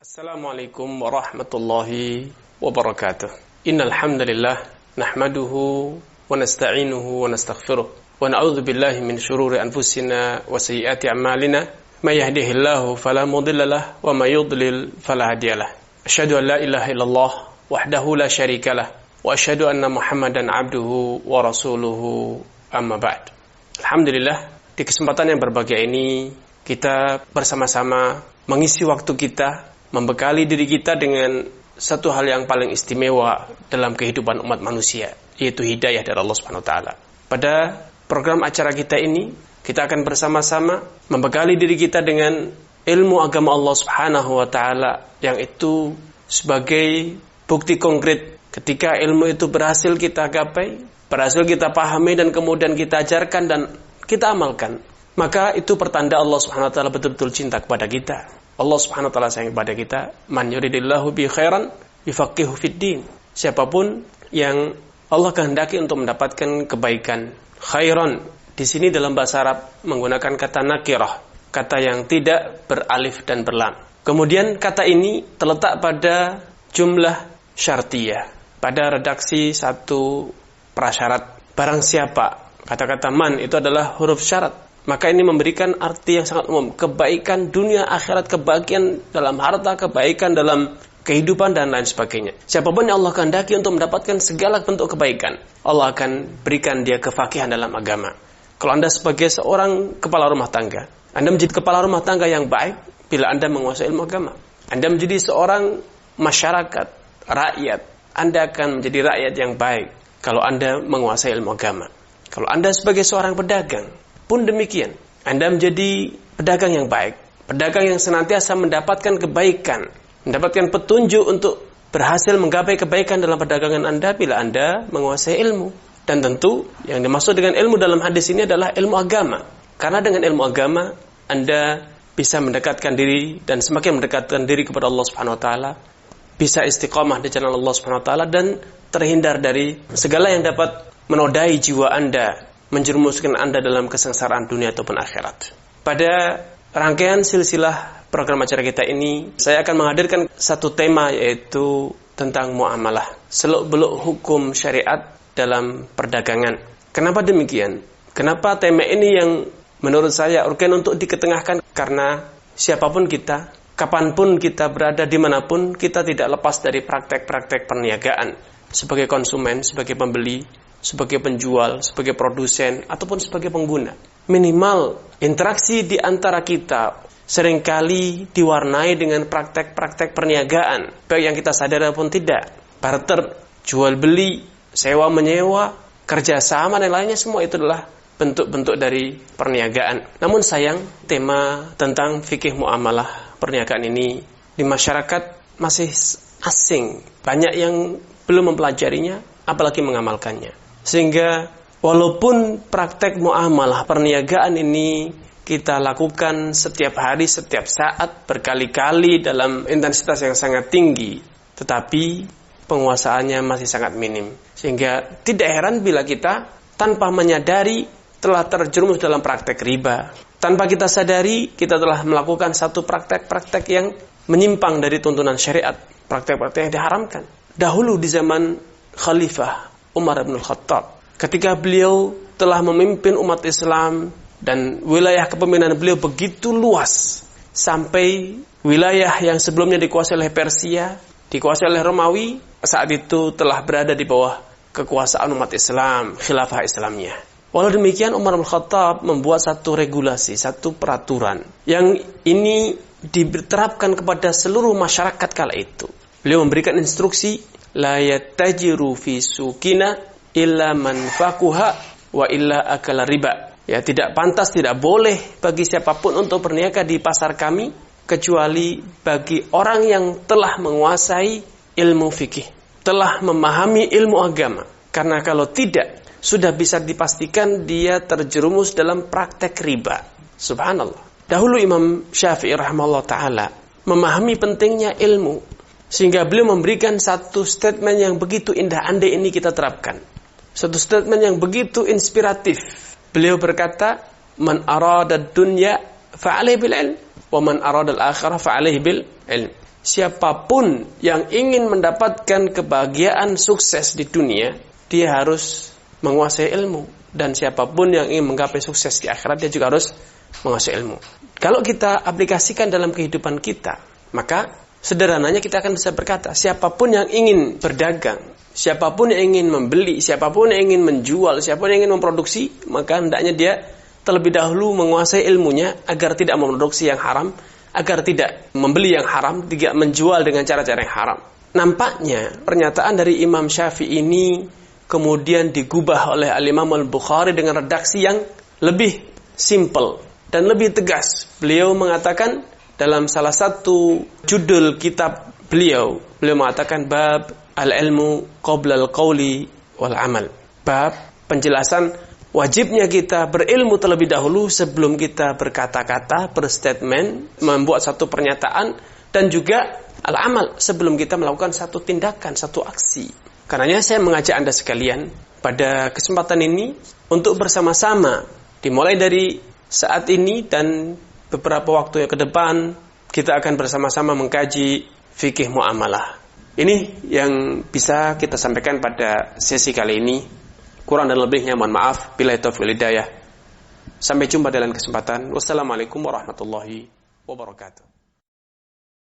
Assalamualaikum warahmatullahi wabarakatuh. Innal hamdalillah nahmaduhu wa nasta'inuhu wa nastaghfiruh wa na'udzu billahi min shururi anfusina wa sayyiati a'malina may yahdihillahu fala mudilla lahu wa may yudlil fala hadiyalah. Asyhadu an la ilaha illallah wahdahu la syarikalah wa asyhadu anna Muhammadan 'abduhu wa rasuluhu amma ba'd. Alhamdulillah, di kesempatan yang berbahagia ini kita bersama-sama mengisi waktu kita, membekali diri kita dengan satu hal yang paling istimewa dalam kehidupan umat manusia, yaitu hidayah dari Allah Subhanahu wa taala. Pada program acara kita ini, kita akan bersama-sama membekali diri kita dengan ilmu agama Allah Subhanahu wa taala, yang itu sebagai bukti konkret ketika ilmu itu berhasil kita gapai, berhasil kita pahami dan kemudian kita ajarkan dan kita amalkan, maka itu pertanda Allah Subhanahu wa taala betul-betul cinta kepada kita. Allah Subhanahu wa taala sayang kepada kita. Man yuridillahu bi khairan yufaqihu fid din. Siapapun yang Allah kehendaki untuk mendapatkan kebaikan. Khairan di sini dalam bahasa Arab menggunakan kata nakirah, kata yang tidak beralif dan berlam. Kemudian kata ini terletak pada jumlah syartiyah, pada redaksi satu prasyarat. Barang siapa, kata-kata man itu adalah huruf syarat, maka ini memberikan arti yang sangat umum. Kebaikan dunia akhirat, kebaikan dalam harta, kebaikan dalam kehidupan dan lain sebagainya. Siapapun yang Allah kehendaki untuk mendapatkan segala bentuk kebaikan, Allah akan berikan dia kefakihan dalam agama. Kalau Anda sebagai seorang kepala rumah tangga, Anda menjadi kepala rumah tangga yang baik bila Anda menguasai ilmu agama. Anda menjadi seorang masyarakat, rakyat, Anda akan menjadi rakyat yang baik kalau Anda menguasai ilmu agama. Kalau Anda sebagai seorang pedagang pun demikian, Anda menjadi pedagang yang baik, pedagang yang senantiasa mendapatkan kebaikan, mendapatkan petunjuk untuk berhasil menggapai kebaikan dalam perdagangan Anda bila Anda menguasai ilmu. Dan tentu yang dimaksud dengan ilmu dalam hadis ini adalah ilmu agama, karena dengan ilmu agama Anda bisa mendekatkan diri dan semakin mendekatkan diri kepada Allah Subhanahu wa taala, bisa istiqamah di jalan Allah Subhanahu wa taala dan terhindar dari segala yang dapat menodai jiwa Anda, menjerumuskan Anda dalam kesengsaraan dunia ataupun akhirat. Pada rangkaian silsilah program acara kita ini, saya akan menghadirkan satu tema, yaitu tentang muamalah, seluk-beluk hukum syariat dalam perdagangan. Kenapa demikian? Kenapa tema ini yang menurut saya urgen untuk diketengahkan? Karena siapapun kita, kapanpun kita berada, dimanapun, kita tidak lepas dari praktek-praktek perniagaan. Sebagai konsumen, sebagai pembeli, sebagai penjual, sebagai produsen, ataupun sebagai pengguna. Minimal interaksi di antara kita seringkali diwarnai dengan praktek-praktek perniagaan, baik yang kita sadar ataupun tidak. Barter, jual beli, sewa menyewa, kerjasama dan lainnya, semua itu adalah bentuk-bentuk dari perniagaan. Namun sayang, tema tentang fikih muamalah perniagaan ini di masyarakat masih asing. Banyak yang belum mempelajarinya, apalagi mengamalkannya. Sehingga walaupun praktek muamalah perniagaan ini kita lakukan setiap hari, setiap saat, berkali-kali dalam intensitas yang sangat tinggi, tetapi penguasaannya masih sangat minim. Sehingga tidak heran bila kita tanpa menyadari telah terjerumus dalam praktek riba. Tanpa kita sadari, kita telah melakukan satu praktek-praktek yang menyimpang dari tuntunan syariat, praktek-praktek yang diharamkan. Dahulu di zaman Khalifah Umar bin Khattab, ketika beliau telah memimpin umat Islam dan wilayah kepemimpinan beliau begitu luas, sampai wilayah yang sebelumnya dikuasai oleh Persia, dikuasai oleh Romawi, saat itu telah berada di bawah kekuasaan umat Islam, khilafah Islamiyah. Walau demikian, Umar bin Khattab membuat satu regulasi, satu peraturan yang ini diterapkan kepada seluruh masyarakat kala itu. Beliau memberikan instruksi, la yattajiru fi sukina illa man faquha wa illa akala riba. Ya, tidak pantas, tidak boleh bagi siapapun untuk berniaga di pasar kami kecuali bagi orang yang telah menguasai ilmu fikih, telah memahami ilmu agama. Karena kalau tidak, sudah bisa dipastikan dia terjerumus dalam praktek riba. Subhanallah. Dahulu Imam Syafi'i rahimahullah ta'ala memahami pentingnya ilmu, sehingga beliau memberikan satu statement yang begitu indah, andai ini kita terapkan. Satu statement yang begitu inspiratif. Beliau berkata, man arada dunya fa'alaihi bil ilm, wa man arada al-akhirah fa'alaihi bil ilm. siapapun yang ingin mendapatkan kebahagiaan sukses di dunia, dia harus menguasai ilmu. Dan siapapun yang ingin menggapai sukses di akhirat, dia juga harus menguasai ilmu. Kalau kita aplikasikan dalam kehidupan kita, maka sederhananya kita akan bisa berkata, siapapun yang ingin berdagang, siapapun yang ingin membeli, siapapun yang ingin menjual, siapapun yang ingin memproduksi, maka hendaknya dia terlebih dahulu menguasai ilmunya agar tidak memproduksi yang haram, agar tidak membeli yang haram, tidak menjual dengan cara-cara yang haram. Nampaknya pernyataan dari Imam Syafi'i ini kemudian digubah oleh Al-Imam Al-Bukhari dengan redaksi yang lebih simple dan lebih tegas. Beliau mengatakan dalam salah satu judul kitab beliau mengatakan bab al-ilmu qabla al-qawli wal amal. Bab penjelasan wajibnya kita berilmu terlebih dahulu sebelum kita berkata-kata, berstatement, membuat satu pernyataan, dan juga al-amal sebelum kita melakukan satu tindakan, satu aksi. Karenanya saya mengajak Anda sekalian pada kesempatan ini untuk bersama-sama dimulai dari saat ini dan beberapa waktu ke depan kita akan bersama-sama mengkaji fikih muamalah. Ini yang bisa kita sampaikan pada sesi kali ini. Kurang dan lebihnya mohon maaf. Billahi taufiq wal hidayah. Sampai jumpa dalam kesempatan. Wassalamualaikum warahmatullahi wabarakatuh.